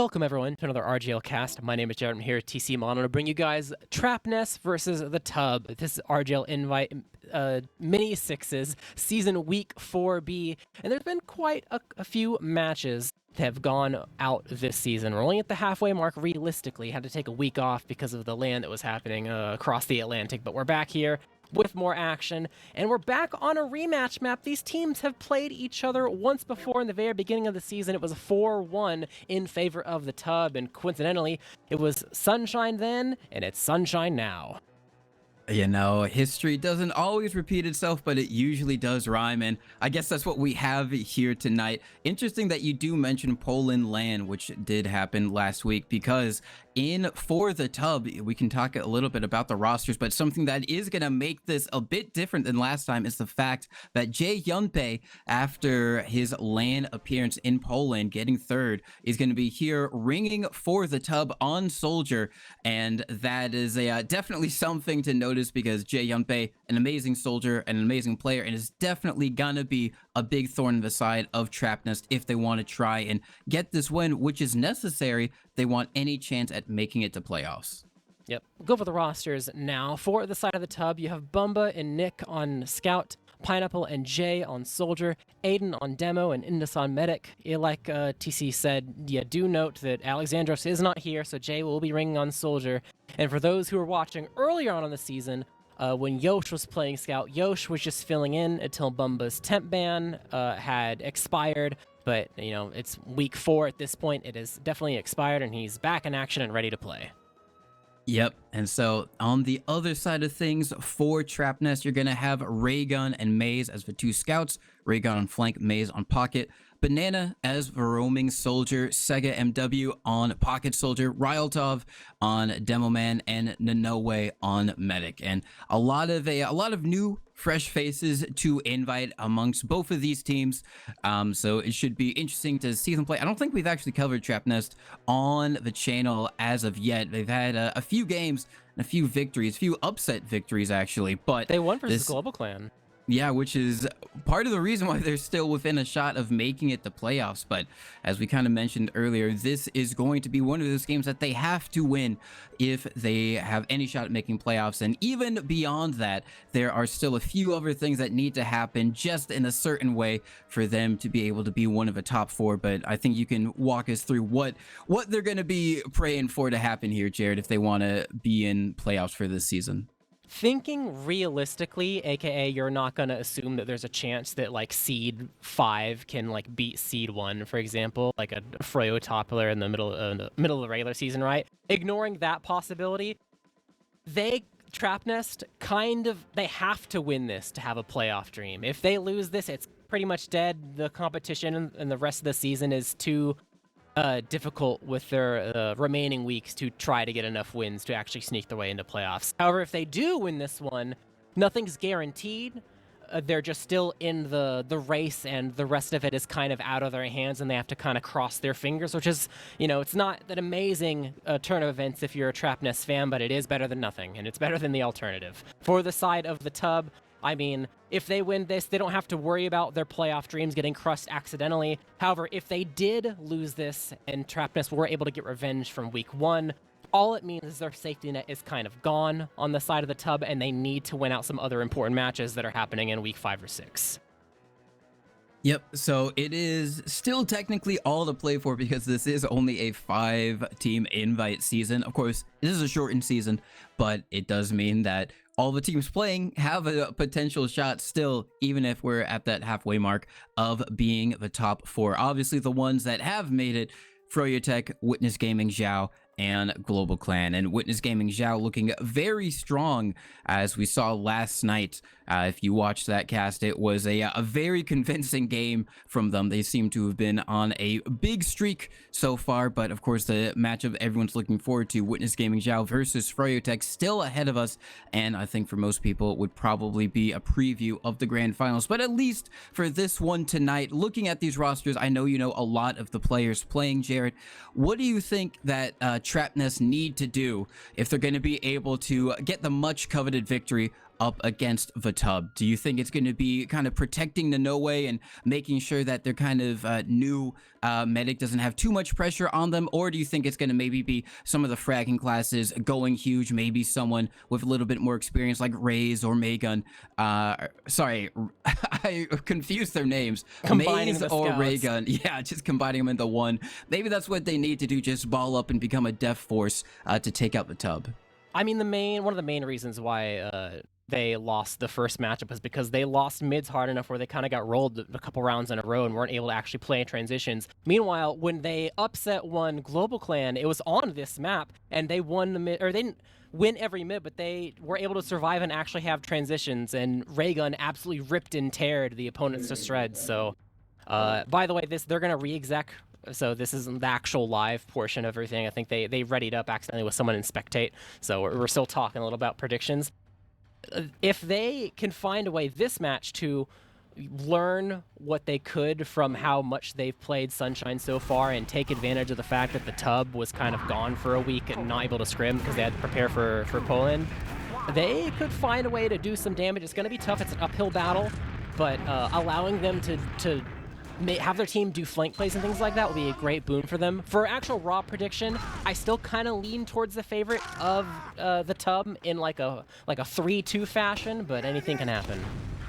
Welcome everyone to another RGL cast. My name is Jared. I'm here at TC Mono to bring you guys Trapnest versus the Tub. This is RGL Invite Mini Sixes Season Week 4B, and there's been quite a few matches that have gone out this season. We're only at the halfway mark realistically. Had to take a week off because of the land that was happening across the Atlantic, but we're back here with more action, and we're back on a rematch map. These teams have played each other once before in the very beginning of the season. It was 4-1 in favor of the Tub, and coincidentally, it was Sunshine then, and it's Sunshine now. You know, history doesn't always repeat itself, but it usually does rhyme, and I guess that's what we have here tonight. Interesting that you do mention Poland LAN, which did happen last week, because for the Tub, we can talk a little bit about the rosters, but something that is going to make this a bit different than last time is the fact that Jae Hyunbae, after his LAN appearance in Poland, getting third, is going to be here ringing for the Tub on Soldier, and that is definitely something to notice because Jae Hyunbae, an amazing soldier and an amazing player, and is definitely going to be a big thorn in the side of Trapnest if they want to try and get this win, which is necessary. They want any chance at making it to playoffs. Yep. We'll go for the rosters now. For the side of the Tub, you have Bumba and Nick on Scout, Pineapple and Jay on Soldier, Aiden on Demo, and Indus on Medic. Like TC said, do note that Alexandros is not here, so Jay will be ringing on Soldier. And for those who were watching earlier on in the season, when Yosh was playing Scout, Yosh was just filling in until Bumba's temp ban had expired. But, you know, it's week 4 at this point. It is definitely expired, and he's back in action and ready to play. Yep, and so on the other side of things, for Trapnest, you're going to have Raygun and Maze as the two scouts. Raygun on flank, Maze on pocket. Banana as the roaming soldier, Sega MW on pocket soldier, Ryaltov on demo man, and Nanoe on medic. And a lot of new fresh faces to invite amongst both of these teams, so it should be interesting to see them play. I don't think we've actually covered Trapnest on the channel as of yet. They've had a few games and a few victories, few upset victories actually, but they won versus Global Clan. Yeah, which is part of the reason why they're still within a shot of making it to playoffs. But as we kind of mentioned earlier, this is going to be one of those games that they have to win if they have any shot at making playoffs. And even beyond that, there are still a few other things that need to happen just in a certain way for them to be able to be one of the top 4. But I think you can walk us through what they're going to be praying for to happen here, Jared, if they want to be in playoffs for this season. Thinking realistically, aka you're not going to assume that there's a chance that like seed 5 can like beat seed 1, for example, like a Froyo toppler in the middle of the regular season, right? Ignoring that possibility, Trapnest they have to win this to have a playoff dream. If they lose this, it's pretty much dead. The competition and the rest of the season is too difficult with their remaining weeks to try to get enough wins to actually sneak their way into playoffs. However, if they do win this one, nothing's guaranteed. They're just still in the race, and the rest of it is kind of out of their hands, and they have to kind of cross their fingers, which is, you know, it's not that amazing turn of events if you're a Trapnest fan, but it is better than nothing, and it's better than the alternative. For the side of the Tub, I mean, if they win this, they don't have to worry about their playoff dreams getting crushed accidentally. However, if they did lose this and Trapnest were able to get revenge from week 1, all it means is their safety net is kind of gone on the side of the Tub, and they need to win out some other important matches that are happening in week 5 or 6. Yep, so it is still technically all to play for because this is only a 5-team invite season. Of course, this is a shortened season, but it does mean that all the teams playing have a potential shot still, even if we're at that halfway mark of being the top 4. Obviously, the ones that have made it, Froyotech, Witness Gaming, Zhao, and Global Clan. And Witness Gaming Zhao looking very strong, as we saw last night. If you watched that cast, it was a very convincing game from them. They seem to have been on a big streak so far, but of course the matchup everyone's looking forward to, Witness Gaming Zhao versus Froyotech, still ahead of us, and I think for most people it would probably be a preview of the grand finals. But at least for this one tonight, looking at these rosters, I know you know a lot of the players playing, Jared. What do you think that Trapnest need to do if they're going to be able to get the much coveted victory up against VOD? Do you think it's going to be kind of protecting Nanoe and making sure that their kind of new medic doesn't have too much pressure on them? Or do you think it's going to maybe be some of the fragging classes going huge, maybe someone with a little bit more experience like Raze or Maygun? Sorry, I confused their names. Combining Maze the or scouts. Raygun. Yeah, just combining them into one. Maybe that's what they need to do, just ball up and become a death force to take out the tub. I mean, one of the main reasons why they lost the first matchup was because they lost mids hard enough where they kind of got rolled a couple rounds in a row and weren't able to actually play in transitions. Meanwhile, when they upset one Global Clan, it was on this map, and they won the mid, or they didn't win every mid, but they were able to survive and actually have transitions, and Raygun absolutely ripped and teared the opponents to shreds. So, by the way, they're going to re-exec. So this isn't the actual live portion of everything. I think they readied up accidentally with someone in Spectate. So we're still talking a little about predictions. If they can find a way this match to learn what they could from how much they've played Sunshine so far and take advantage of the fact that the tub was kind of gone for a week and not able to scrim because they had to prepare for Poland, they could find a way to do some damage. It's going to be tough. It's an uphill battle, but allowing them to have their team do flank plays and things like that will be a great boon for them. For actual raw prediction, I still kind of lean towards the favorite of the tub in like a 3-2 fashion, but anything can happen.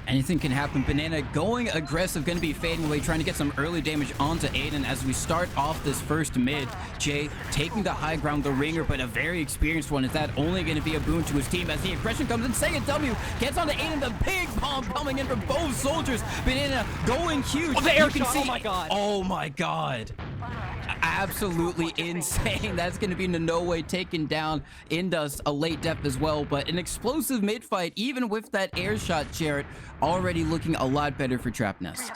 Anything can happen. Banana going aggressive, going to be fading away, trying to get some early damage onto Aiden as we start off this first mid. Jay taking the high ground, the ringer, but a very experienced one. Is that only going to be a boon to his team as the aggression comes in? Say a W, gets onto Aiden, the big bomb coming in from both soldiers. Banana going huge. Oh, the air you can shot, see, oh my god. Oh my god. Absolutely insane. That's going to be Nanoe taking down Indus, a late death as well, but an explosive mid fight, even with that air shot, Jarrett, already looking a lot better for Trapnest.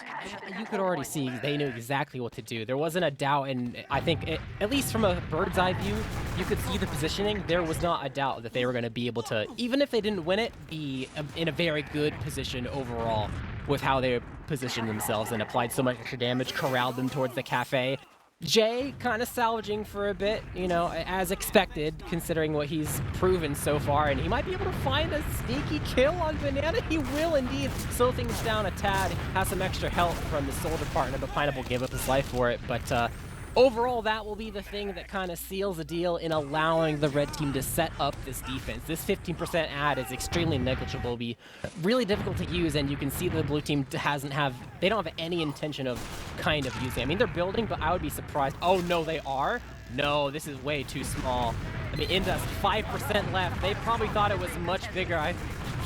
You could already see they knew exactly what to do. There wasn't a doubt, and I think, at least from a bird's eye view, you could see the positioning. There was not a doubt that they were going to be able to, even if they didn't win it, be in a very good position overall with how they positioned themselves and applied so much extra damage, corralled them towards the cafe. Jay kind of salvaging for a bit, you know, as expected, considering what he's proven so far, and he might be able to find a sneaky kill on Banana. He will indeed slow things down a tad, has some extra help from the soldier partner, but Pineapple gave up his life for it. But overall, that will be the thing that kind of seals the deal in allowing the red team to set up this defense. This 15% ad is extremely negligible, will be really difficult to use, and you can see that the blue team they don't have any intention of kind of using it. I mean, they're building, but I would be surprised. Oh no, they are? No, this is way too small. I mean, Indus, 5% left. They probably thought it was much bigger. I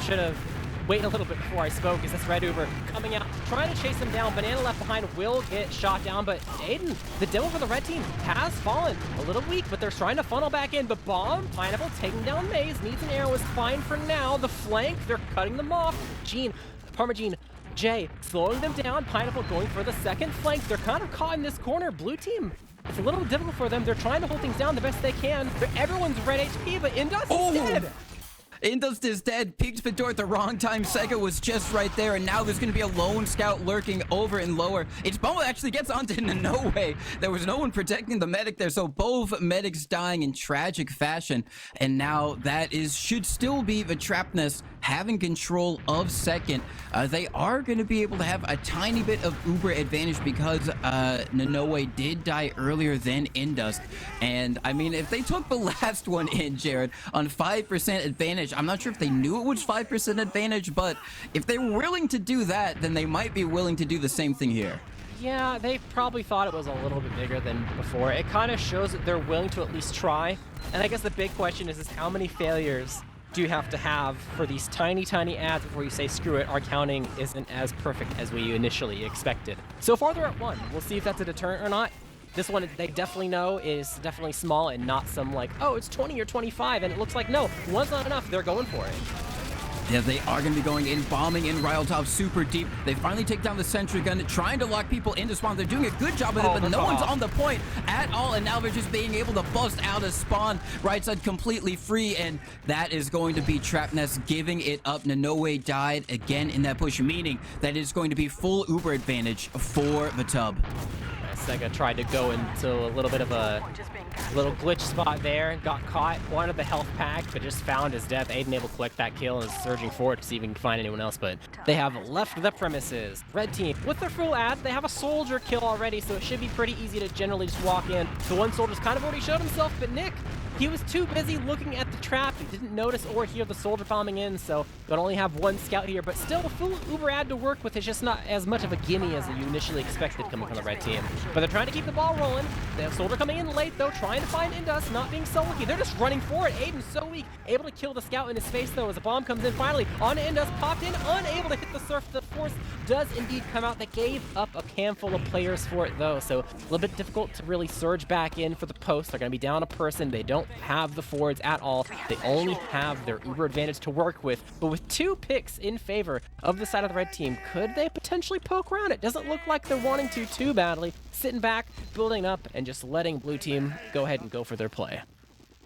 should have waited a little bit before I spoke. Is this Red Uber coming out, trying to chase him down? Banana left behind will get shot down, but Aiden, the devil for the red team, has fallen. A little weak, but they're trying to funnel back in. But Bomb, Pineapple taking down Maze, needs an arrow, is fine for now. The flank, they're cutting them off. Parmagene, Jay slowing them down. Pineapple going for the second flank. They're kind of caught in this corner. Blue team, it's a little difficult for them. They're trying to hold things down the best they can. Everyone's red HP, but Indus is dead. Indus is dead. Peeked the door at the wrong time. Sega was just right there, and now there's going to be a lone scout lurking over and lower. It's Bomo actually gets onto Nanoe. There was no one protecting the medic there, so both medics dying in tragic fashion. And now that should still be the Trapnest having control of second. They are going to be able to have a tiny bit of Uber advantage because Nanoe did die earlier than Indus. And I mean, if they took the last one in, Jared, on 5% advantage, I'm not sure if they knew it was 5% advantage, but if they were willing to do that, then they might be willing to do the same thing here. Yeah, they probably thought it was a little bit bigger than before. It kind of shows that they're willing to at least try. And I guess the big question is how many failures do you have to have for these tiny, tiny ads before you say, screw it, our counting isn't as perfect as we initially expected. So far, they're at 1. We'll see if that's a deterrent or not. This one, they definitely know is definitely small and not some like, oh, it's 20 or 25, and it looks like, no, 1's not enough. They're going for it. Yeah, they are going to be going in, bombing in Ryletop super deep. They finally take down the sentry gun, trying to lock people into spawn. They're doing a good job of it, but no one's on the point at all, and now they're just being able to bust out of spawn. Right side completely free, and that is going to be Trapnest giving it up. Nanoe died again in that push, meaning that it's going to be full Uber advantage for the tub. Sega tried to go into a little bit of a little glitch spot there, got caught, wanted the health pack, but just found his death. Aiden able to collect that kill and is surging forward to see if he can find anyone else, but they have left the premises. Red team, with their full ad, they have a soldier kill already, so it should be pretty easy to generally just walk in. The one soldier's kind of already showed himself, but Nick, he was too busy looking at the trap. He didn't notice or hear the soldier bombing in, so they'll only have one scout here, but still a full Uber ad to work with. It's just not as much of a gimme as you initially expected coming from the red team. But they're trying to keep the ball rolling. They have soldier coming in late, though, trying to find Indus, not being so lucky. They're just running for it. Aiden's so weak. Able to kill the scout in his face, though, as a bomb comes in finally. On Indus, popped in, unable to hit the surf. The force does indeed come out. They gave up a handful of players for it, though, so a little bit difficult to really surge back in for the post. They're going to be down a person. They don't have the forwards at all. They only have their Uber advantage to work with, but with 2 picks in favor of the side of the red team, could they potentially poke around? It doesn't look like they're wanting to too badly. Sitting back, building up, and just letting blue team go ahead and go for their play.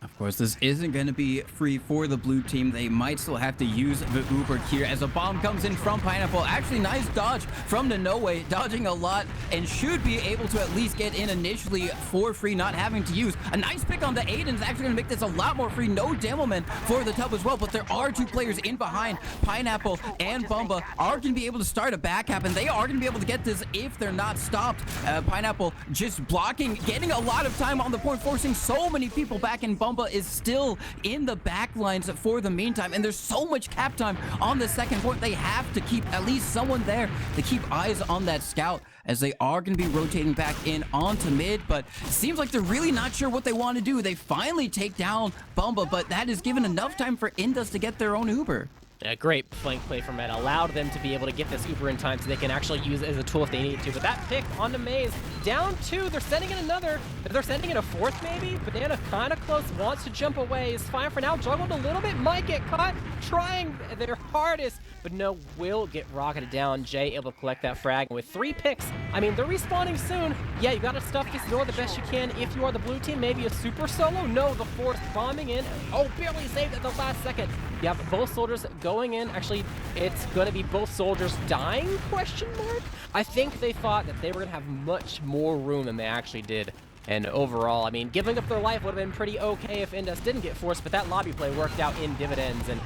Of course, this isn't going to be free for the blue team. They might still have to use the Uber here as a bomb comes in from Pineapple. Actually, nice dodge from the No Way, dodging a lot and should be able to at least get in initially for free, not having to use. A nice pick on the Aiden's actually going to make this a lot more free. No Demoman for the tub as well, but there are 2 players in behind. Pineapple and Bumba are going to be able to start a back cap, and they are going to be able to get this if they're not stopped. Pineapple just blocking, getting a lot of time on the point, forcing so many people back, and Bumba is still in the back lines for the meantime, and there's so much cap time on the second point. They have to keep at least someone there to keep eyes on that scout, as they are going to be rotating back in onto mid, but it seems like they're really not sure what they want to do. They finally take down Bumba, but that is given enough time for Indus to get their own Uber. A great flank play from Ed allowed them to be able to get this Uber in time so they can actually use it as a tool if they need to. But that pick onto Maze, down 2, they're sending in another. They're sending in a 4th maybe. Banana kind of close, wants to jump away, is fine for now, juggled a little bit, might get caught, trying their hardest, but no, will get rocketed down. Jay able to collect that frag, and with 3 picks, I mean, they're respawning soon. Yeah, you gotta stuff this door the best you can if you are the blue team. Maybe a super solo? No, the force bombing in. Oh, barely saved at the last second. You have both soldiers going in. Actually, it's going to be both soldiers dying, question mark? I think they thought that they were going to have much more room than they actually did. And overall, I mean, giving up their life would have been pretty okay if Indus didn't get forced, but that lobby play worked out in dividends. And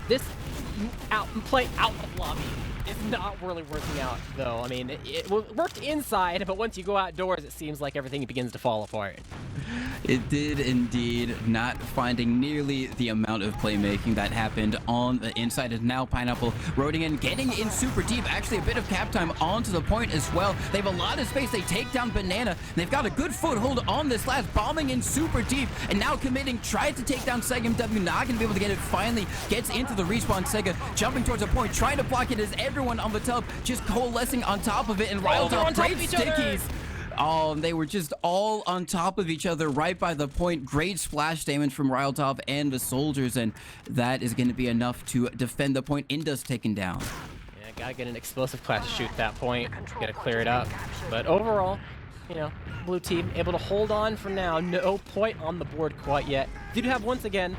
this play out of lobby is not really working out, though. I mean, it worked inside, but once you go outdoors, it seems like everything begins to fall apart. It did indeed, not finding nearly the amount of playmaking that happened on the inside. And now Pineapple roading in, getting in super deep. Actually, a bit of cap time onto the point as well. They have a lot of space. They take down Banana. They've got a good foothold on this last, bombing in super deep, and now committing. Tried to take down Sega MW, not going to be able to get it. Finally gets into the respawn. Sega jumping towards a point, trying to block it as everyone on the tub just coalescing on top of it. And Ryletop, great stickies. They were just all on top of each other right by the point. Great splash damage from Ryletop and the soldiers, and that is going to be enough to defend the point. Indus taken down. Yeah, gotta get an explosive class to shoot that point. Gotta clear it up. But overall, you know, blue team able to hold on for now. No point on the board quite yet. Did you have once again?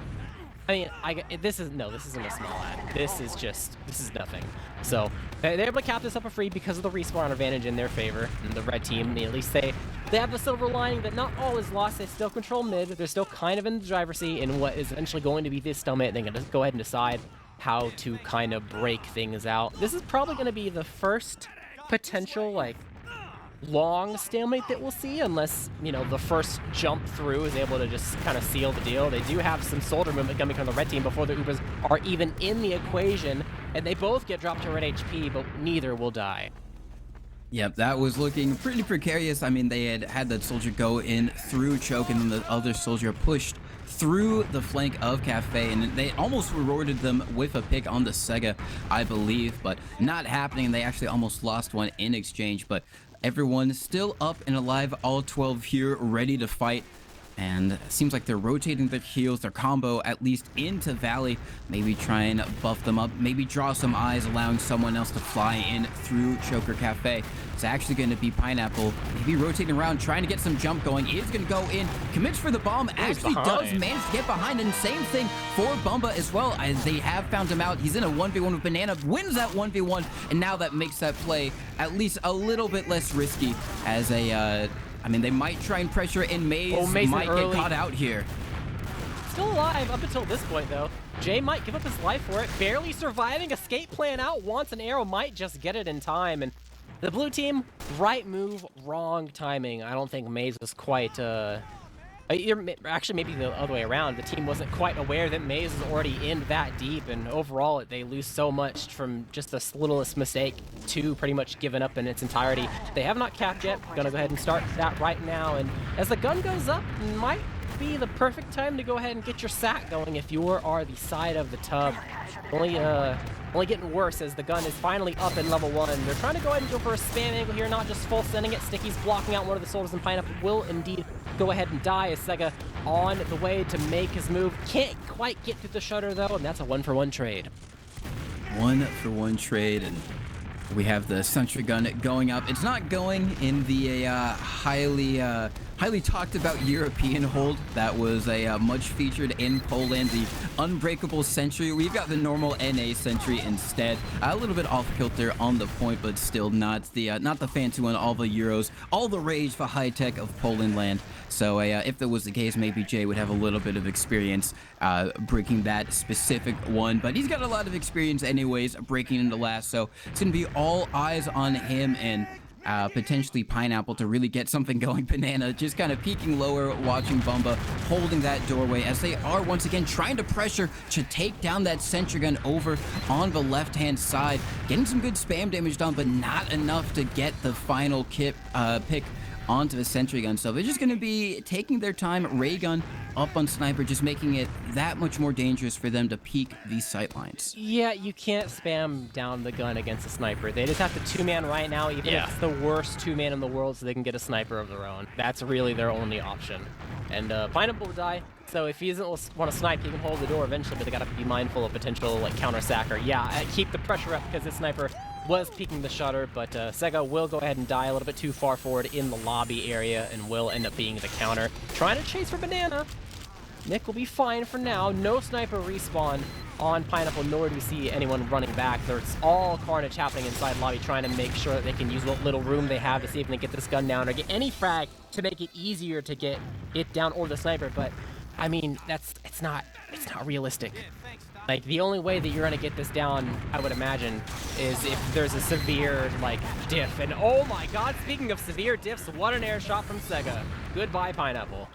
I mean, this isn't a small ad. This is nothing. So they're able to cap this up for free because of the respawn advantage in their favor. And the red team, at least they have the silver lining that not all is lost. They still control mid. They're still kind of in the driver's seat in what is eventually going to be this stalemate. They're going to go ahead and decide how to kind of break things out. This is probably going to be the first potential, like, long stalemate that we'll see, unless, you know, the first jump through is able to just kind of seal the deal. They do have some soldier movement coming from the red team before the Ubers are even in the equation, and they both get dropped to red HP, but neither will die. Yep, that was looking pretty precarious. I mean, they had that soldier go in through choke, and then the other soldier pushed through the flank of Cafe, and they almost rewarded them with a pick on the Sega, I believe, but not happening. They actually almost lost one in exchange, but everyone still up and alive, all 12 here, ready to fight. and it seems like they're rotating their heals, their combo at least into Valley. Maybe try and buff them up, maybe draw some eyes, allowing someone else to fly in through Choker Cafe. It's actually going to be Pineapple, maybe rotating around, trying to get some jump going. Is going to go in, commits for the bomb, actually does manage to get behind, and same thing for Bumba as well, as they have found him out. He's in a 1v1 with Banana, wins that 1v1, and now that makes that play at least a little bit less risky, as a I mean, they might try and pressure it, and Maze might get caught out here. Still alive up until this point, though. Jay might give up his life for it. Barely surviving. Escape plan out. Wants an arrow. Might just get it in time. And the blue team, right move, wrong timing. I don't think Maze was quite... Actually, maybe the other way around. The team wasn't quite aware that Maze is already in that deep, and overall they lose so much from just the littlest mistake to pretty much giving up in its entirety. They have not capped yet. Gonna go ahead and start that right now, and as the gun goes up, might be the perfect time to go ahead and get your sack going if you are the side of the tub. Only getting worse as the gun is finally up in level 1. They're trying to go ahead and go for a spam angle here, not just full sending it. Sticky's blocking out one of the soldiers, and Pineapple will indeed go ahead and die as Sega on the way to make his move. Can't quite get through the shutter though, and that's a 1-for-1 trade. 1-for-1 trade, and we have the sentry gun going up. It's not going in the highly talked about European hold that was much featured in Poland, the unbreakable sentry. We've got the normal NA sentry instead. A little bit off kilter on the point, but still not the fancy one. All the Euros, all the rage for high tech of Poland land. So if that was the case, maybe Jay would have a little bit of experience breaking that specific one, but he's got a lot of experience anyways breaking into last, so it's gonna be all eyes on him and potentially Pineapple to really get something going. Banana just kind of peeking lower, watching Bumba holding that doorway as they are once again trying to pressure to take down that sentry gun over on the left-hand side. Getting some good spam damage done, but not enough to get the final pick onto the sentry gun. So they're just going to be taking their time. Ray gun up on Sniper, just making it that much more dangerous for them to peek these sight lines. Yeah, you can't spam down the gun against a sniper. They just have to two-man right now, even if it's the worst two-man in the world, so they can get a sniper of their own. That's really their only option. And Pineapple will die, so if he doesn't want to snipe, he can hold the door eventually, but they gotta be mindful of potential like counter sack, or keep the pressure up because this sniper was peeking the shutter, but Sega will go ahead and die a little bit too far forward in the lobby area and will end up being the counter. Trying to chase for Banana. Nick will be fine for now. No sniper respawn on Pineapple, nor do we see anyone running back. There's all carnage happening inside lobby, trying to make sure that they can use what little room they have to see if they can get this gun down or get any frag to make it easier to get it down, or the sniper. But I mean, it's not realistic. Like, the only way that you're gonna get this down, I would imagine, is if there's a severe, like, diff. And oh my god, speaking of severe diffs, what an air shot from Sega. Goodbye, Pineapple.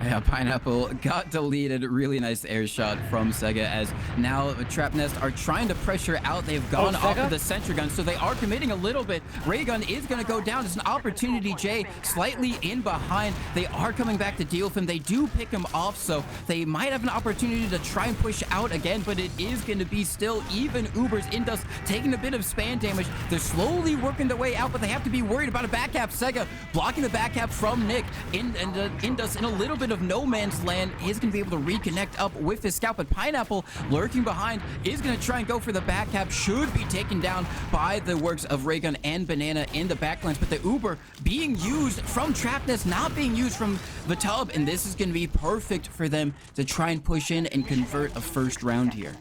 Yeah, Pineapple got deleted. Really nice air shot from Sega, as now Trapnest are trying to pressure out. They've gone off of the sentry gun, so they are committing a little bit. Ray gun is going to go down. It's an opportunity. Jay slightly in behind. They are coming back to deal with him. They do pick him off, so they might have an opportunity to try and push out again, but it is going to be still even Uber's Indus taking a bit of spam damage. They're slowly working their way out, but they have to be worried about a back cap. Sega blocking the back cap from Nick, and Indus in a little bit of no man's land is going to be able to reconnect up with his scout, but Pineapple lurking behind is going to try and go for the back cap. Should be taken down by the works of Raygun and Banana in the backlines, but the Uber being used from Trapnest, not being used from the tub, and this is going to be perfect for them to try and push in and convert a first round here.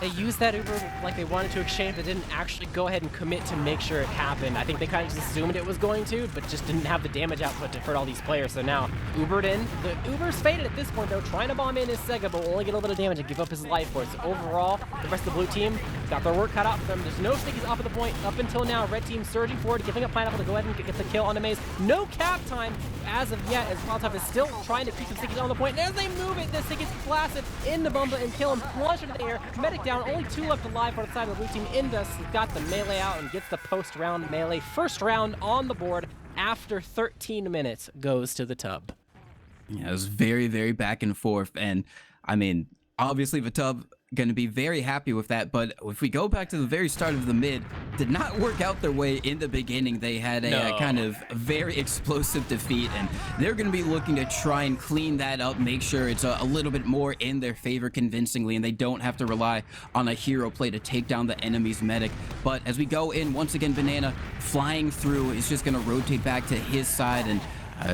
They used that Uber like they wanted to exchange, but didn't actually go ahead and commit to make sure it happened. I think they kind of just assumed it was going to, but just didn't have the damage output to hurt all these players. So now, Ubered in. The Uber's faded at this point, though. Trying to bomb in is Sega, but will only get a little damage and give up his life for it. So overall, the rest of the blue team got their work cut out for them. There's no stickies off at the point up until now. Red team surging forward, giving up Pineapple to go ahead and get the kill on the Maze. No cap time as of yet, as Molotov is still trying to keep some stickies on the point. And as they move it, the stickies blasted into Bumba and kill him. Launch into the air. Medic down. Only 2 left alive on the side of the blue team. Indus got the melee out and gets the post-round melee. First round on the board after 13 minutes goes to the tub. Yeah, it was very, very back and forth. And I mean, obviously the tub going to be very happy with that. But if we go back to the very start of the mid, did not work out their way in the beginning. They had a kind of very explosive defeat, and they're going to be looking to try and clean that up, make sure it's a little bit more in their favor convincingly, and they don't have to rely on a hero play to take down the enemy's medic. But as we go in, once again, Banana flying through is just going to rotate back to his side, and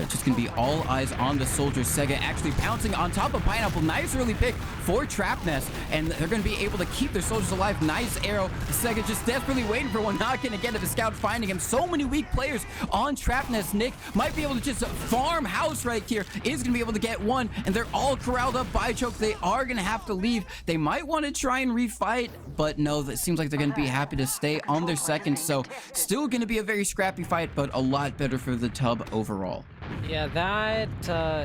just going to be all eyes on the soldier. Sega actually pouncing on top of Pineapple. Nice early pick for Trapnest, and they're going to be able to keep their soldiers alive. Nice arrow. Sega just desperately waiting for one. Not going to get it. The scout finding him. So many weak players on Trapnest. Nick might be able to just farm house right here. Is going to be able to get one, and they're all corralled up by Choke. They are going to have to leave. They might want to try and refight, but no, it seems like they're going to be happy to stay on their second. So still going to be a very scrappy fight, but a lot better for the Tub overall. Yeah, that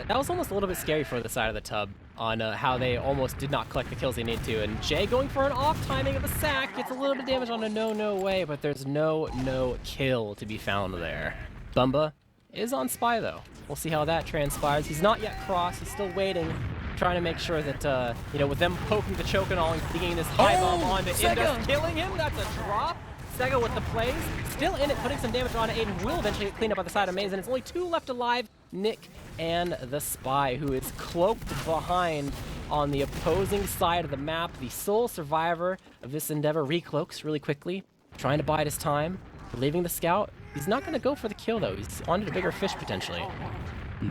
was almost a little bit scary for the side of the Tub on how they almost did not collect the kills they need to. And Jay going for an off timing of a sack gets a little bit of damage on a no way, but there's no kill to be found there. Bumba is on Spy though. We'll see how that transpires. He's not yet crossed. He's still waiting, trying to make sure that you know, with them poking the choke and all and digging this high bomb onto Indus, killing him. That's a drop. Sega with the plays, still in it, putting some damage on it. Aiden will eventually get cleaned up by the side of Maze, and it's only 2 left alive, Nick and the Spy, who is cloaked behind on the opposing side of the map. The sole survivor of this endeavor recloaks really quickly, trying to bide his time, leaving the scout. He's not going to go for the kill, though. He's onto a bigger fish, potentially.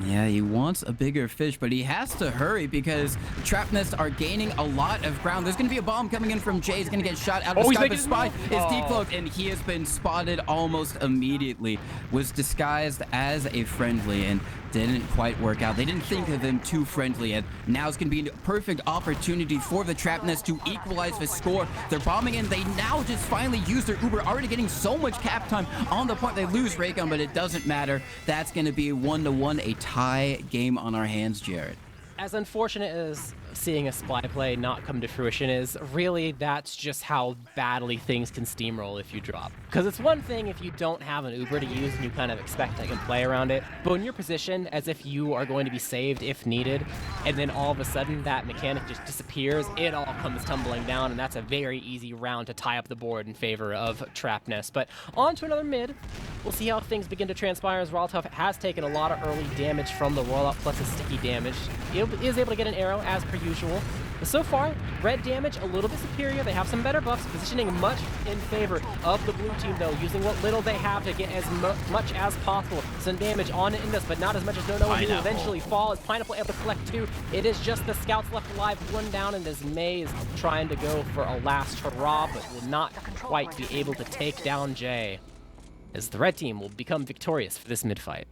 Yeah, he wants a bigger fish, but he has to hurry because Trapnest are gaining a lot of ground. There's going to be a bomb coming in from Jay. He's going to get shot out of the sky, but Spy is decloaked, and he has been spotted almost immediately. Was disguised as a friendly and didn't quite work out. They didn't think of him too friendly, and now it's going to be a perfect opportunity for the Trapnest to equalize the score. They're bombing in. They now just finally use their Uber, already getting so much cap time on the point. They lose Raygun, but it doesn't matter. That's going to be 1-1, a tie game on our hands, Jared. As unfortunate as seeing a Spy play not come to fruition is, really that's just how badly things can steamroll if you drop. Because it's one thing if you don't have an Uber to use and you kind of expect I can play around it, but when you're positioned as if you are going to be saved if needed, and then all of a sudden that mechanic just disappears, it all comes tumbling down, and that's a very easy round to tie up the board in favor of Trapnest. But on to another mid. We'll see how things begin to transpire as Roltoff has taken a lot of early damage from the rollout plus his sticky damage. He is able to get an arrow as per usual. But so far, red damage a little bit superior. They have some better buffs, positioning much in favor of the blue team though, using what little they have to get as much as possible. Some damage on Indus, but not as much as No. He will eventually fall as Pineapple able to collect 2. It is just the scouts left alive, 1 down, and as Maze trying to go for a last hurrah, but will not quite be able to take down Jay, as the red team will become victorious for this mid-fight.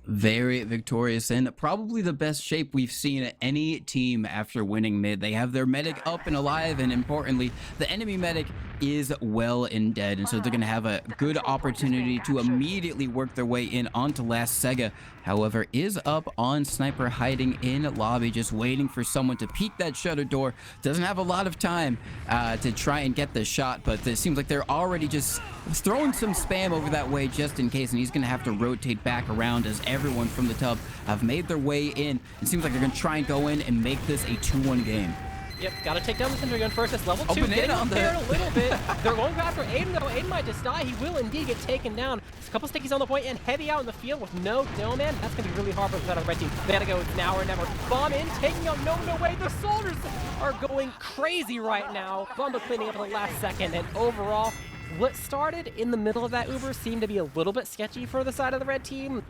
Very victorious and probably the best shape we've seen any team after winning mid. They have their medic up and alive, and importantly, the enemy medic is well and dead, and so they're going to have a good opportunity to immediately work their way in onto last. Sega, however, is up on Sniper, hiding in lobby, just waiting for someone to peek that shutter door. Doesn't have a lot of time to try and get the shot, but it seems like they're already just throwing some spam over that way just in case, and he's going to have to rotate back around as everyone from the Tub have made their way in. It seems like they're going to try and go in and make this a 2-1 game. Yep, gotta take down the Sentry Gun first. It's level 2, getting repaired a little bit. They're going after Aiden, though. Aiden might just die. He will indeed get taken down. There's a couple stickies on the point and heavy out in the field with no Dome Man. That's gonna be really hard for the side of the red team. They gotta go, it's now or never. Bomb in, taking out No Way. The soldiers are going crazy right now. Bumba cleaning up at the last second, and overall, what started in the middle of that Uber seemed to be a little bit sketchy for the side of the red team.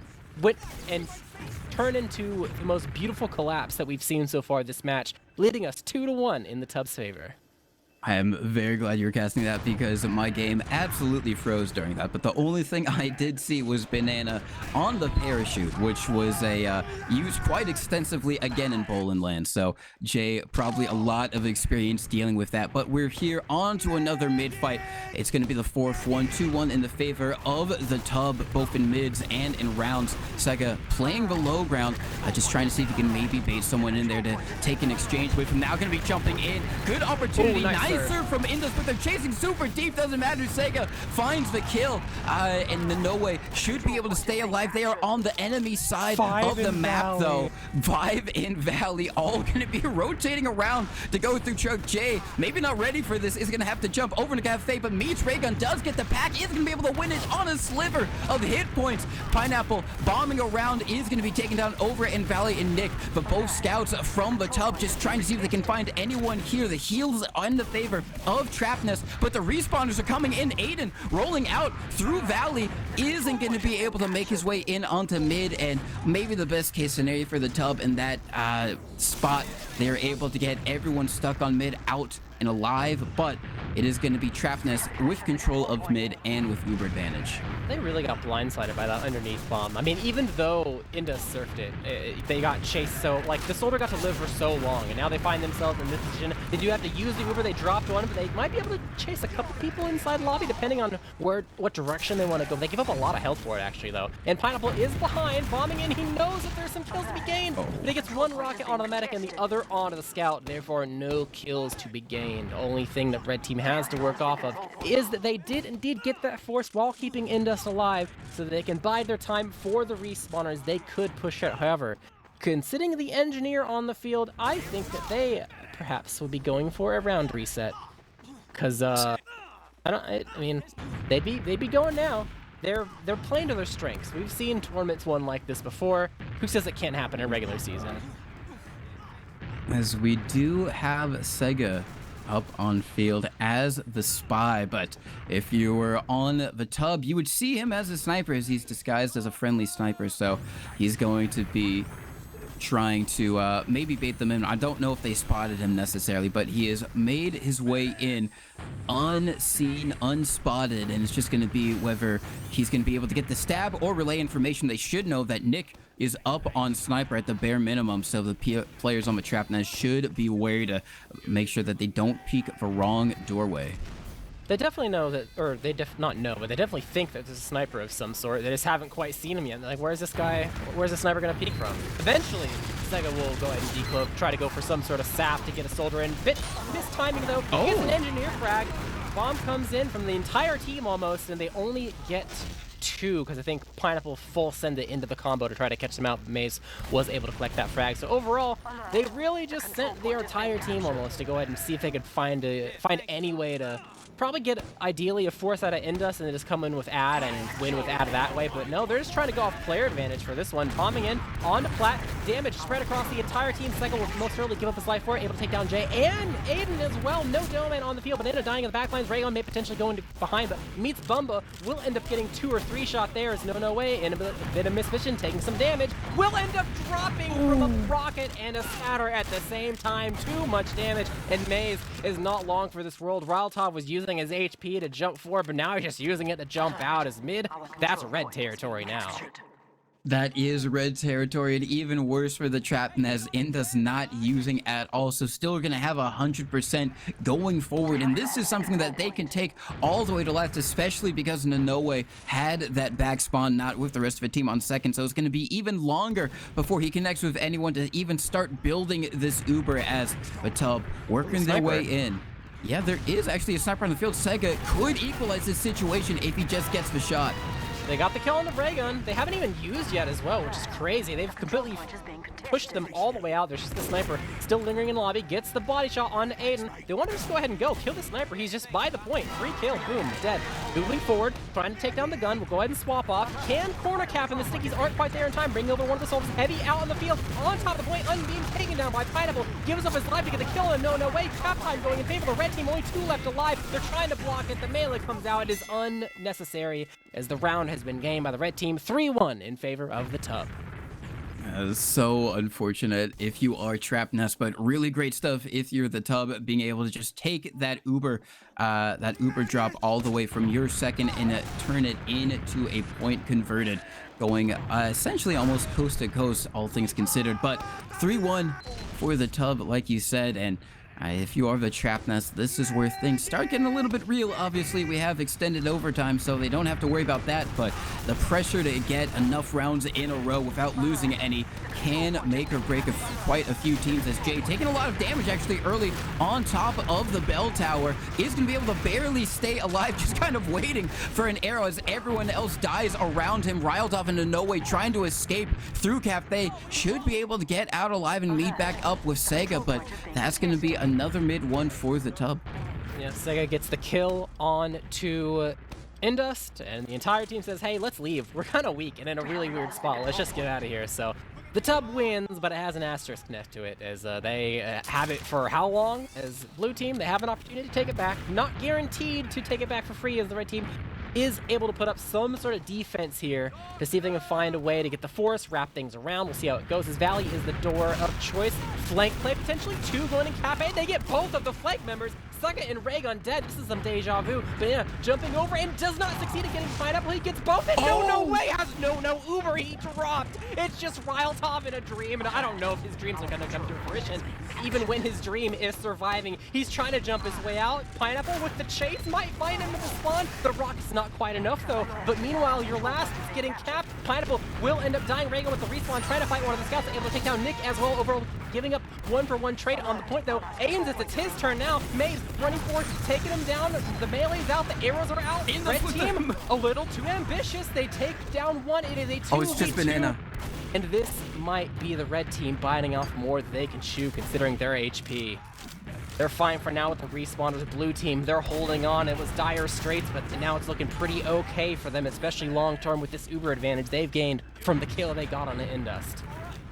Went and turned into the most beautiful collapse that we've seen so far this match, leading us 2-1 in the Tub's favor. I am very glad you were casting that because my game absolutely froze during that. But the only thing I did see was Banana on the parachute, which was used quite extensively again in Bowling Land. So Jay, probably a lot of experience dealing with that. But we're here on to another mid fight. It's going to be the 4th one, 2-1 in the favor of the Tub, both in mids and in rounds. Sega playing the low ground, just trying to see if he can maybe bait someone in there to take an exchange with him. Now going to be jumping in. Good opportunity. Nice nice serve from Indus, but they're chasing super deep. Doesn't matter. Sega finds the kill, and Nanoe should be able to stay alive. They are on the enemy side of the map, though. 5 in Valley, all going to be rotating around to go through Choke. Jay, maybe not ready for this, is going to have to jump over to Cafe, but meets Raygun, does get the pack, is going to be able to win it on a sliver of hit points. Pineapple bombing around is going to be taken down over in Valley and Nick, but both scouts from the tub just trying to see if they can find anyone here. The heals on the favor of Trapnest, but the respawners are coming in. Aiden rolling out through Valley isn't going to be able to make his way in onto mid, and maybe the best case scenario for the tub in that spot, they're able to get everyone stuck on mid out and alive, but it is going to be Trapnest with control of mid and with Uber advantage. They really got blindsided by that underneath bomb. I mean, even though Indus surfed it, they got chased. So, like, the soldier got to live for so long, and now they find themselves in this position. They do have to use the Uber. They dropped one, but they might be able to chase a couple people inside the lobby, depending on what direction they want to go. They give up a lot of health for it, actually, though. And Pineapple is behind, bombing in. He knows that there's some kills to be gained. But he gets one rocket onto the medic and the other onto the scout. Therefore, no kills to be gained. The only thing that Red Team has to work off of is that they did indeed get that force while keeping Indus alive, so that they can bide their time for the respawners. They could push it. However, considering the engineer on the field, I think that they perhaps will be going for a round reset. Cause I mean, they'd be going now. They're playing to their strengths. We've seen tournaments won like this before. Who says it can't happen in regular season? As we do have Sega up on field as the spy, but if you were on the tub, you would see him as a sniper, as he's disguised as a friendly sniper, so he's going to be trying to maybe bait them in. I don't know if they spotted him necessarily, but he has made his way in unseen, unspotted, and it's just going to be whether he's going to be able to get the stab or relay information. They should know that Nick is up on sniper at the bare minimum, so the players on the Trapnest should be wary to make sure that they don't peek the wrong doorway. They definitely know that, or they not know, but they definitely think that there's a sniper of some sort. They just haven't quite seen him yet. They're like, where's this guy? Where's the sniper gonna peek from? Eventually, Sega will go ahead and decloak, try to go for some sort of sap to get a soldier in. Bit mistiming though. He gets an engineer frag. Bomb comes in from the entire team almost, and they only get 2, because I think Pineapple full send it into the combo to try to catch them out. Maze was able to collect that frag. So overall, they really just sent their entire team almost to go ahead and see if they could find any way to probably get ideally a fourth out of Indus and then just come in with ad and win with ad that way. But no, they're just trying to go off player advantage for this one. Bombing in onto Plat, damage spread across the entire team. Cycle will most certainly give up his life for it, able to take down Jay and Aiden as well. No Doman on the field, but ended up dying in the backlines. Rayon may potentially go into behind, but meets Bumba. Will end up getting 2 or 3 shot there. Is no way, and a bit of misvision, taking some damage. Will end up dropping from a rocket and a scatter at the same time. Too much damage, and Maze is not long for this world. Ryltov was using his HP to jump forward, but now he's just using it to jump out as mid. That's red territory now. That is red territory, and even worse for the Trapnest. Indus not using at all, so still going to have 100% going forward, and this is something that they can take all the way to left, especially because Nanoe had that back spawn not with the rest of the team on second, so it's going to be even longer before he connects with anyone to even start building this Uber as a tub working their way in. Yeah, there is actually a sniper on the field. Sega could equalize this situation if he just gets the shot. They got the kill on the ray gun. They haven't even used yet as well, which is crazy. They've completely pushed them all the way out. There's just the sniper still lingering in the lobby. Gets the body shot on Aiden. They want to just go ahead and go. Kill the sniper. He's just by the point. Free kill. Boom. Dead. Moving forward. Trying to take down the gun. We'll go ahead and swap off. Can corner cap, and the stickies aren't quite there in time. Bringing over one of the soldiers. Heavy out on the field. On top of the point. Unbeam taken down by Pineapple. Gives up his life to get the kill. And no way. Cap time going in favor of the red team. Only 2 left alive. They're trying to block it. The melee comes out. It is unnecessary as the round has been gained by the red team. 3-1 in favor of the tub. So unfortunate if you are Trapnest, but really great stuff if you're the tub, being able to just take that Uber drop all the way from your second and turn it into a point converted, going essentially almost coast to coast, all things considered. But 3-1 for the tub, like you said, and If you are the Trapnest, this is where things start getting a little bit real. Obviously, we have extended overtime, so they don't have to worry about that, but the pressure to get enough rounds in a row without losing any can make or break quite a few teams, as Jay, taking a lot of damage actually early on top of the bell tower, is going to be able to barely stay alive, just kind of waiting for an arrow as everyone else dies around him. riled off into no way, trying to escape through Cafe, should be able to get out alive and meet back up with Sega, but that's going to be another mid one for the Tub. Yeah, Sega gets the kill on to Indust, and the entire team says, hey, let's leave. We're kind of weak and in a really weird spot. Let's just get out of here. So the Tub wins, but it has an asterisk next to it, as they have it for how long? As blue team, they have an opportunity to take it back. Not guaranteed to take it back for free, as the red team is able to put up some sort of defense here to see if they can find a way to get the forest, wrap things around. We'll see how it goes, as Valley is the door of choice. Flank play, potentially 2 going in Cafe. They get both of the flank members. Sucka and Raygun dead. This is some deja vu. Banana jumping over and does not succeed at getting Pineapple. He gets both. And no way has no Uber. He dropped. It's just Ryltov in a dream. And I don't know if his dreams are going to come to fruition. Even when his dream is surviving, he's trying to jump his way out. Pineapple with the chase might find him in the spawn. The rocket's not quite enough though. But meanwhile, your last is getting capped. Pineapple will end up dying. Raygun with the respawn, trying to fight one of the scouts, able to take down Nick as well. Overall, giving up 1-for-1 trade on the point though. Ains, it's his turn now. Maze running forward, taking him down. The melee's out, the arrows are out. Red team, a little too ambitious. They take down one. It is a 2v2. Oh, it's just Banana. And this might be the red team biting off more than they can chew, considering their HP. They're fine for now with the respawners. Blue team, they're holding on. It was dire straits, but now it's looking pretty okay for them, especially long-term with this Uber advantage they've gained from the kill they got on the Indust.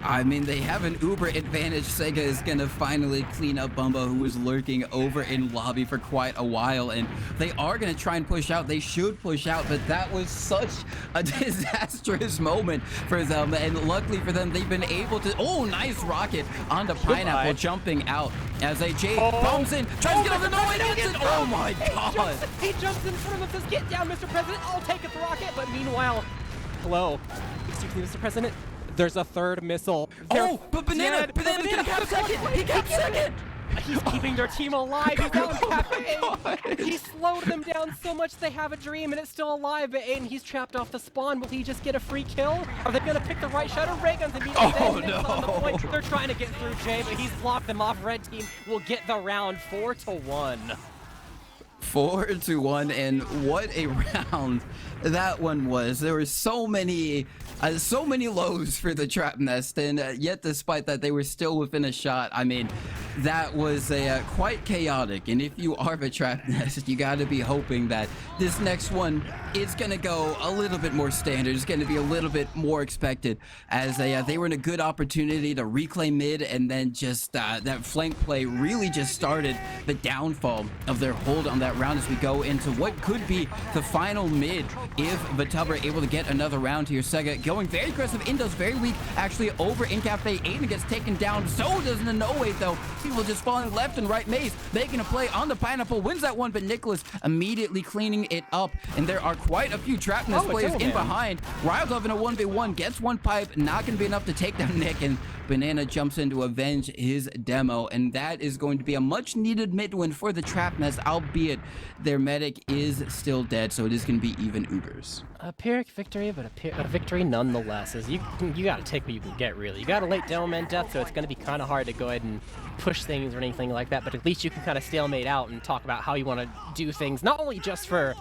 I mean, they have an Uber advantage. Sega is going to finally clean up Bumba, who was lurking over in lobby for quite a while, and they are going to try and push out. They should push out, but that was such a disastrous moment for them, and luckily for them, they've been able to... Oh, nice rocket onto Pineapple, jumping out as AJ bombs in, tries to get on the no, and gets it. Oh my god! He jumps in front of him, says, get down, Mr. President, I'll take the rocket, but meanwhile... Hello, excuse me, Mr. President? There's a third missile. But Banana capped second! He capped second! He's keeping their team alive. He's down Cafe. He slowed them down so much they have a dream and it's still alive. But Aiden, he's trapped off the spawn. Will he just get a free kill? Are they gonna pick the right shot? Or Raygun's immediately dead. On the point. They're trying to get through Jay, but he's blocked them off. Red team will get the round 4-1. 4-1, and what a round that one was. There were so many lows for the Trapnest, and yet despite that, they were still within a shot. I mean, that was quite chaotic, and if you are the Trapnest, you got to be hoping that this next one is going to go a little bit more standard. It's going to be a little bit more expected, as they were in a good opportunity to reclaim mid, and then just that flank play really just started the downfall of their hold on that round, as we go into what could be the final mid if the Tub are able to get another round here. Sega going very aggressive. Indo's very weak, actually, over in Cafe. Aiden gets taken down. So does the no way though. People just falling left and right. Maze making a play on the Pineapple, wins that one, but Nicholas immediately cleaning it up. And there are quite a few Trapnest players in behind. Ryltov in a 1v1 gets one pipe, not going to be enough to take down Nick, and Banana jumps in to avenge his demo, and that is going to be a much needed mid win for the Trapnest, albeit their medic is still dead, so it is going to be even Ubers. A Pyrrhic victory, but a victory nonetheless. As you got to take what you can get, really. You got a late demo man death, so it's going to be kind of hard to go ahead and push things or anything like that, but at least you can kind of stalemate out and talk about how you want to do things, not only just for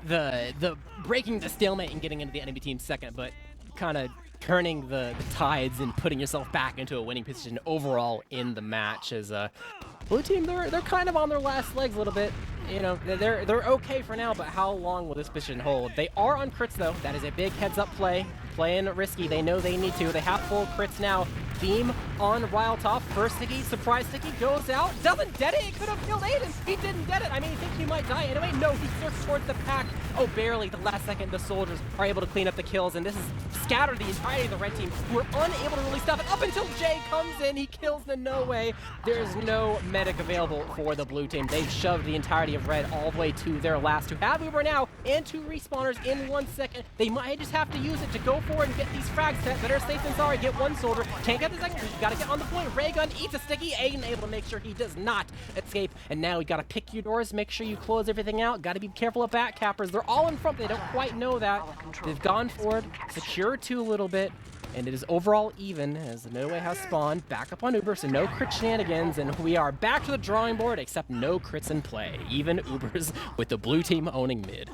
the breaking the stalemate and getting into the enemy team second, but kind of turning the tides and putting yourself back into a winning position overall in the match. As blue team, they're kind of on their last legs a little bit. You know, they're okay for now, but how long will this position hold? They are on crits though. That is a big heads-up play. Playing risky. They know they need to. They have full crits now. Theme on Ryltov. First sticky, surprise sticky, goes out. Doesn't dead it. It could have killed Aiden. He didn't dead it. I mean, he thinks he might die anyway. No, he surfs towards the pack. Oh, barely. The last second, the soldiers are able to clean up the kills, and this is scattered the entirety of the red team, who are unable to really stop it up until Jay comes in. He kills the no way. There's no medic available for the blue team. They've shoved the entirety of red all the way to their last, who have Uber now, and 2 respawners in 1 second. They might just have to use it to go forward and get these frags set. Better safe than sorry. Get one soldier. Can't get a second. We gotta get on the point. Ray gun eats a sticky. Aiden able to make sure he does not escape. And now we gotta pick your doors, make sure you close everything out. Gotta be careful of back cappers. They're all in front. They don't quite know that. They've gone forward, secure 2 a little bit. And it is overall even as the midway has spawned. Back up on Uber, so no crit shenanigans. And we are back to the drawing board, except no crits in play. Even Ubers with the blue team owning mid.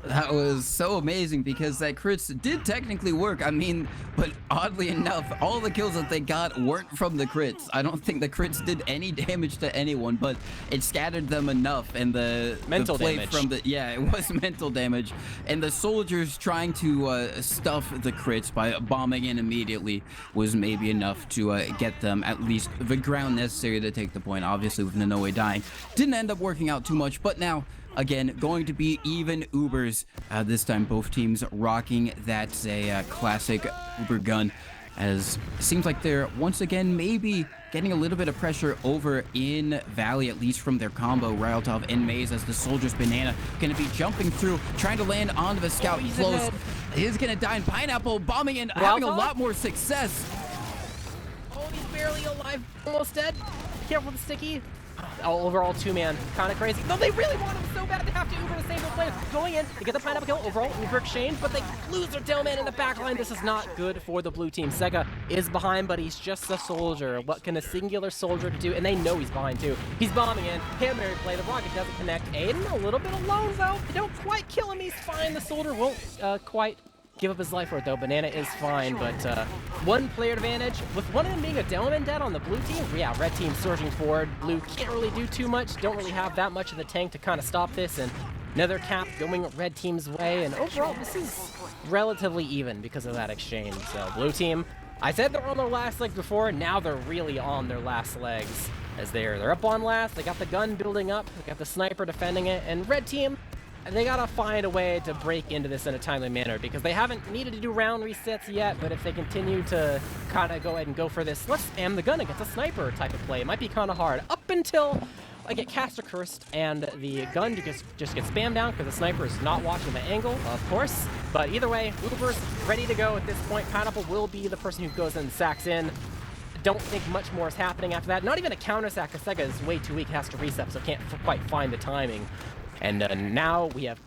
That was so amazing because that crits did technically work. I mean, but oddly enough, all the kills that they got weren't from the crits. I don't think the crits did any damage to anyone, but it scattered them enough. And the mental play damage from the it was mental damage. And the soldiers trying to stuff the crits by bombing in immediately was maybe enough to get them at least the ground necessary to take the point. Obviously, with Nanoe dying, didn't end up working out too much, but now. Again, going to be even Ubers. This time, both teams rocking that classic Uber gun. As it seems like they're once again maybe getting a little bit of pressure over in Valley, at least from their combo, Ryaltov and Maze, as the soldiers Banana going to be jumping through, trying to land onto the scout close. He's going to die in Pineapple, bombing in, having a lot more success. Oh, he's barely alive, almost dead. Careful with the sticky. Oh, overall 2-man, kind of crazy. No, they really want him so bad they have to Uber to save their players. Going in, they get the pineapple kill. Overall, Uber exchange, but they lose their tailman in the back line. This is not good for the blue team. Sega is behind, but he's just a soldier. What can a singular soldier do? And they know he's behind too. He's bombing in. Hail Mary play. The rocket doesn't connect. Aiden a little bit alone though. They don't quite kill him. He's fine. The soldier won't quite give up his life for it though. Banana is fine, but 1 player advantage. With one of them being a Delman dead on the blue team, yeah, red team surging forward. Blue can't really do too much, don't really have that much in the tank to kind of stop this, and another cap going red team's way, and overall this is relatively even because of that exchange. So blue team, I said they're on their last legs before, now they're really on their last legs as they're up on last. They got the gun building up, they got the sniper defending it, and red team, they gotta find a way to break into this in a timely manner because they haven't needed to do round resets yet, but if they continue to kind of go ahead and go for this, let's spam the gun against a sniper type of play, it might be kind of hard. Up until I get caster cursed and the gun just gets spammed down because the sniper is not watching the angle, of course. But either way, Uber's ready to go at this point. Pineapple will be the person who goes and sacks in. Don't think much more is happening after that. Not even a counter sack, because Sega is way too weak, has to reset, so can't quite find the timing. And now we have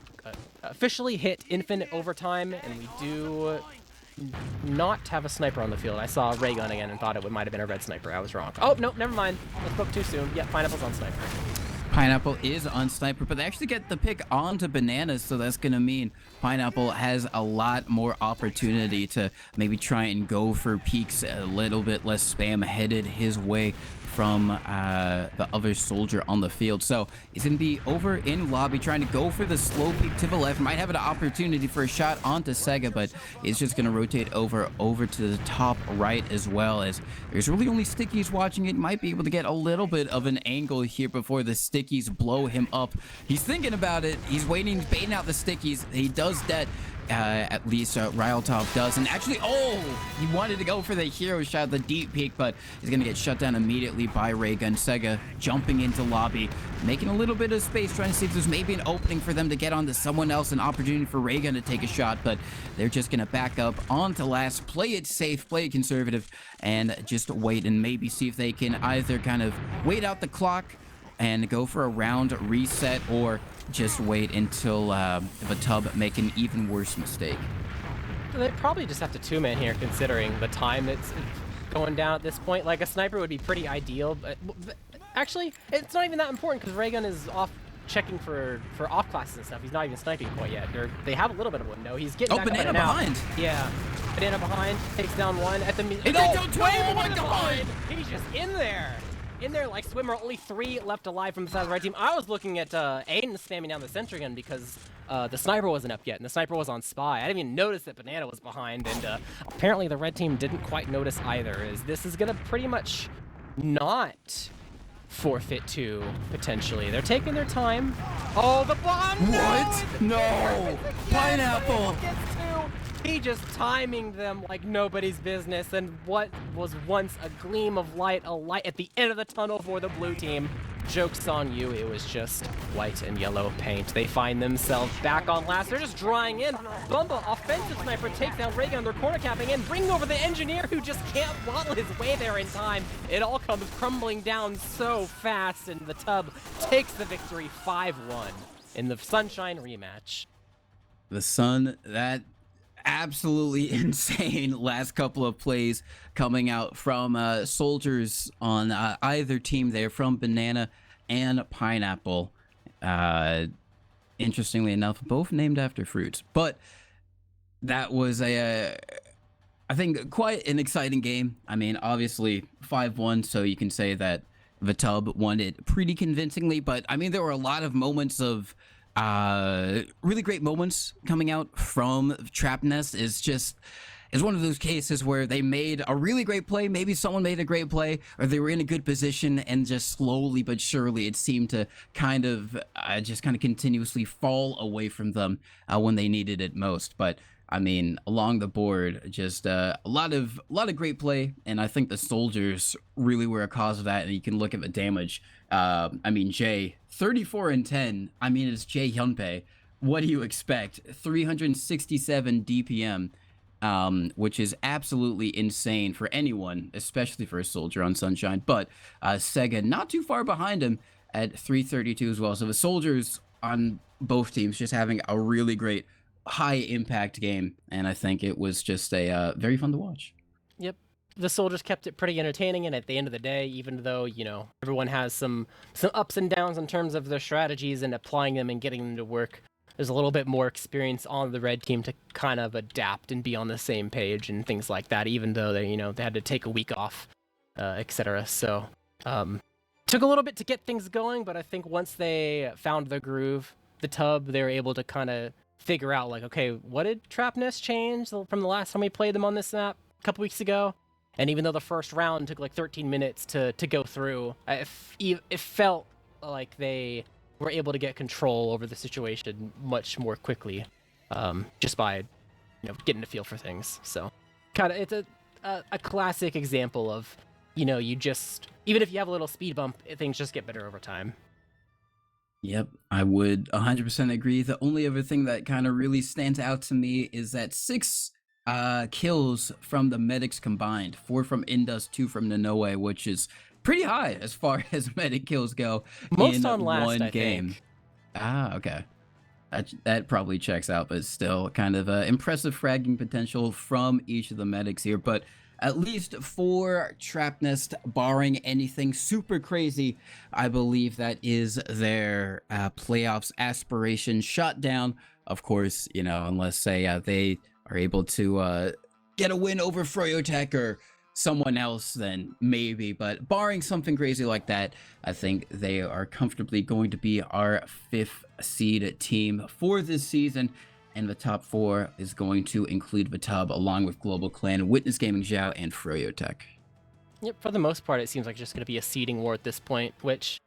officially hit infinite overtime, and we do not have a sniper on the field. I saw a ray gun again and thought it might have been a red sniper. I was wrong. Oh, no, never mind. I spoke too soon. Yeah, Pineapple's on sniper. Pineapple is on sniper, but they actually get the pick onto Bananas, so that's going to mean Pineapple has a lot more opportunity to maybe try and go for peaks, a little bit less spam headed his way from the other soldier on the field. So he's going to be over in lobby trying to go for the slow peek to the left. Might have an opportunity for a shot onto Sega, but it's just going to rotate over to the top right as well, as there's really only Stickies watching it. Might be able to get a little bit of an angle here before the Stickies blow him up. He's thinking about it. He's waiting, baiting out the Stickies. He does that. At least Ryaltov does, and actually, he wanted to go for the hero shot, the deep peek, but he's gonna get shut down immediately by Raygun. Sega jumping into lobby, making a little bit of space, trying to see if there's maybe an opening for them to get onto someone else, an opportunity for Raygun to take a shot, but they're just gonna back up onto last, play it safe, play it conservative, and just wait and maybe see if they can either kind of wait out the clock and go for a round reset, or just wait until Vatub make an even worse mistake. They probably just have to 2-man here, considering the time that's going down at this point. Like, a sniper would be pretty ideal, but actually, it's not even that important because Raygun is off checking for off classes and stuff. He's not even sniping quite yet. They have a little bit of window. He's getting back Banana behind. Yeah, Banana behind, takes down one at the... Oh my god! He's just in there like swimmer. Only 3 left alive from the side of the right team. I was looking at Aiden spamming down the sentry gun because the sniper wasn't up yet, and the sniper was on spy. I didn't even notice that Banana was behind, and apparently the red team didn't quite notice either, as this is gonna pretty much not forfeit to, potentially. They're taking their time. Oh, the bomb! What? No! Pineapple! V just timing them like nobody's business, and what was once a gleam of light, a light at the end of the tunnel for the blue team. Joke's on you, it was just white and yellow paint. They find themselves back on last. They're just drawing in. Bumba, offensive sniper, takes down Reagan. They're corner capping in, bringing over the engineer who just can't waddle his way there in time. It all comes crumbling down so fast, and the Tub takes the victory 5-1 in the Sunshine rematch. The Sun, that absolutely insane last couple of plays coming out from soldiers on either team there, from Banana and Pineapple. Interestingly enough, both named after fruits. But that was I think quite an exciting game. I mean, obviously 5-1, so you can say that the Tub won it pretty convincingly, but I mean, there were a lot of moments of really great moments coming out from Trapnest. Is one of those cases where they made a really great play, maybe someone made a great play, or they were in a good position, and just slowly but surely it seemed to kind of continuously fall away from them when they needed it most. But I mean, along the board, just a lot of great play, and I think the soldiers really were a cause of that. And you can look at the damage. I mean, Jay, 34 and 10. I mean, it's Jay Hyunpei. What do you expect? 367 DPM, which is absolutely insane for anyone, especially for a soldier on Sunshine. But Sega not too far behind him at 332 as well. So the soldiers on both teams just having a really great high impact game, and I think it was just a very fun to watch. Yep, the soldiers kept it pretty entertaining, and at the end of the day, even though, you know, everyone has some ups and downs in terms of their strategies and applying them and getting them to work, there's a little bit more experience on the red team to kind of adapt and be on the same page and things like that, even though they had to take a week off, etc. So took a little bit to get things going, but I think once they found their groove, the Tub, they were able to kind of figure out, like, okay, what did Trapnest change from the last time we played them on this map a couple weeks ago? And even though the first round took like 13 minutes to go through, it felt like they were able to get control over the situation much more quickly, just by getting a feel for things. So kind of, it's a classic example of, you just, even if you have a little speed bump, things just get better over time. Yep, I would 100% agree. The only other thing that kind of really stands out to me is that 6 kills from the medics combined, 4 from Indus, 2 from Nanoe, which is pretty high as far as medic kills go. Most in on last, one I game. think. Okay. That probably checks out, but still kind of impressive fragging potential from each of the medics here. But at least for Trapnest, barring anything super crazy, I believe that is their playoffs aspiration shut down. Of course, unless say they are able to get a win over Froyotech or someone else, then maybe. But barring something crazy like that, I think they are comfortably going to be our 5th seed team for this season. And the top 4 is going to include the Tub, along with Global Clan, Witness Gaming Zhao, and Froyotech. Yep, for the most part, it seems like just going to be a seeding war at this point, which,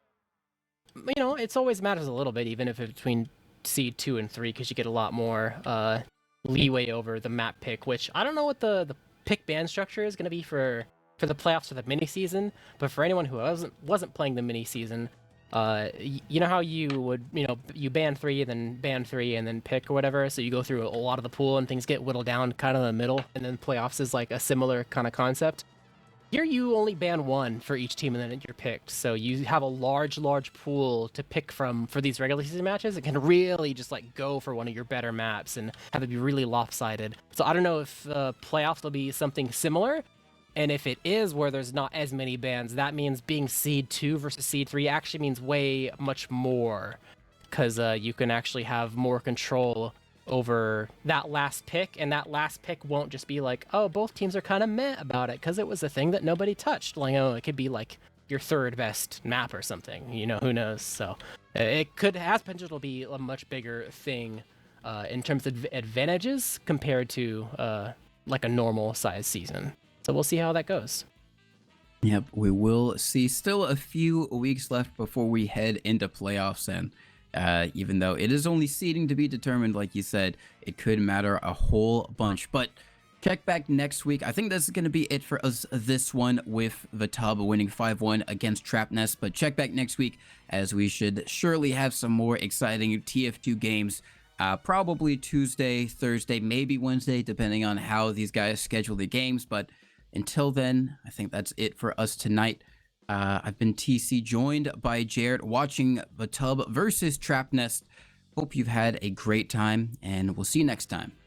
it's always matters a little bit, even if it's between seed 2 and 3, because you get a lot more leeway over the map pick, which I don't know what the pick ban structure is going to be for the playoffs or the mini season, but for anyone who wasn't playing the mini season, you know how you would, you ban 3, then ban 3, and then pick or whatever, so you go through a lot of the pool and things get whittled down kind of in the middle, and then playoffs is like a similar kind of concept. Here you only ban 1 for each team and then you're picked, so you have a large pool to pick from for these regular season matches. It can really just like go for one of your better maps and have it be really lopsided. So I don't know if playoffs will be something similar, and if it is where there's not as many bans, that means being seed 2 versus seed 3 actually means way much more, because you can actually have more control over that last pick, and that last pick won't just be like, oh, both teams are kind of meh about it because it was a thing that nobody touched. Like, it could be like your 3rd best map or something, who knows. So it has potential to be a much bigger thing in terms of advantages compared to like a normal size season. So we'll see how that goes. Yep, we will see. Still a few weeks left before we head into playoffs, and Even though it is only seeding to be determined, like you said, it could matter a whole bunch. But check back next week. I think that's going to be it for us this one, with the Tub winning 5-1 against Trapnest. But check back next week, as we should surely have some more exciting TF2 games. Probably Tuesday, Thursday, maybe Wednesday, depending on how these guys schedule the games. But until then, I think that's it for us tonight. I've been TC, joined by Jared, watching the Tub versus Trapnest. Hope you've had a great time, and we'll see you next time.